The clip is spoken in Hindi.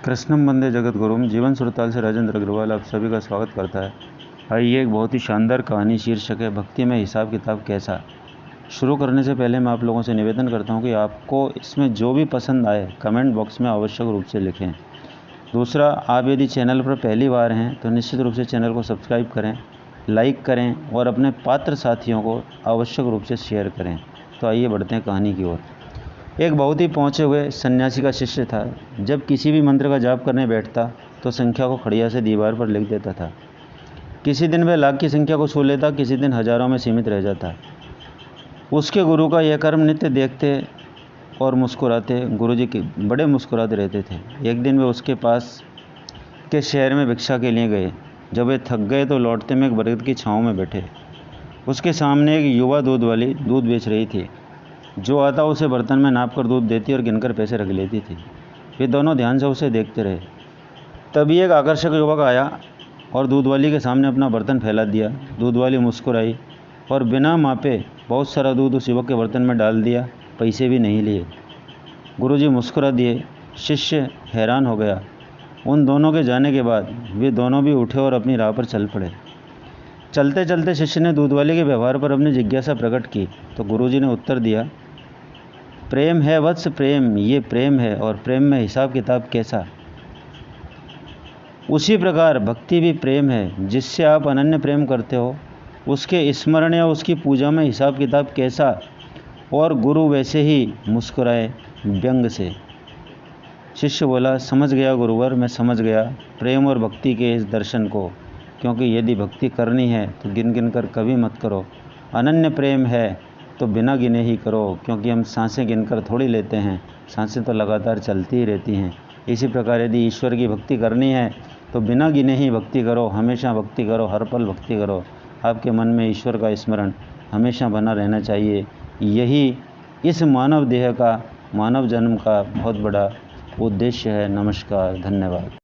कृष्णम वंदे जगत गुरुम। जीवन सुरताल से राजेंद्र अग्रवाल आप सभी का स्वागत करता है। आइए, एक बहुत ही शानदार कहानी, शीर्षक है भक्ति में हिसाब किताब कैसा। शुरू करने से पहले मैं आप लोगों से निवेदन करता हूं कि आपको इसमें जो भी पसंद आए कमेंट बॉक्स में आवश्यक रूप से लिखें। दूसरा, आप यदि चैनल पर पहली बार हैं तो निश्चित रूप से चैनल को सब्सक्राइब करें, लाइक करें और अपने पात्र साथियों को आवश्यक रूप से शेयर करें। तो आइए बढ़ते हैं कहानी की ओर। एक बहुत ही पहुँचे हुए सन्यासी का शिष्य था। जब किसी भी मंत्र का जाप करने बैठता तो संख्या को खड़िया से दीवार पर लिख देता था। किसी दिन वह लाख की संख्या को छू लेता, किसी दिन हजारों में सीमित रह जाता। उसके गुरु का यह कर्म नित्य देखते और मुस्कुराते गुरुजी के बड़े मुस्कुराते रहते थे। एक दिन वे उसके पास के शहर में भिक्षा के लिए गए। जब वे थक गए तो लौटते में एक बरगद की छाँव में बैठे। उसके सामने एक युवा दूध वाली दूध बेच रही थी। जो आता उसे बर्तन में नाप कर दूध देती और गिनकर पैसे रख लेती थी। वे दोनों ध्यान से उसे देखते रहे। तभी एक आकर्षक युवक आया और दूध वाली के सामने अपना बर्तन फैला दिया। दूध वाली मुस्कुराई और बिना मापे बहुत सारा दूध उस युवक के बर्तन में डाल दिया, पैसे भी नहीं लिए। गुरुजी मुस्कुरा दिए। शिष्य हैरान हो गया। उन दोनों के जाने के बाद वे दोनों भी उठे और अपनी राह पर चल पड़े। चलते चलते शिष्य ने दूध वाले के व्यवहार पर अपनी जिज्ञासा प्रकट की तो गुरुजी ने उत्तर दिया, प्रेम है वत्स प्रेम, ये प्रेम है और प्रेम में हिसाब किताब कैसा। उसी प्रकार भक्ति भी प्रेम है। जिससे आप अनन्य प्रेम करते हो उसके स्मरण या उसकी पूजा में हिसाब किताब कैसा। और गुरु वैसे ही मुस्कुराए व्यंग से। शिष्य बोला, समझ गया गुरुवर, मैं समझ गया प्रेम और भक्ति के इस दर्शन को। क्योंकि यदि भक्ति करनी है तो गिन गिन कर कभी मत करो। अनन्य प्रेम है तो बिना गिने ही करो, क्योंकि हम सांसें गिनकर थोड़ी लेते हैं, सांसें तो लगातार चलती ही रहती हैं। इसी प्रकार यदि ईश्वर की भक्ति करनी है तो बिना गिने ही भक्ति करो, हमेशा भक्ति करो, हर पल भक्ति करो। आपके मन में ईश्वर का स्मरण हमेशा बना रहना चाहिए। यही इस मानव देह का, मानव जन्म का बहुत बड़ा उद्देश्य है। नमस्कार, धन्यवाद।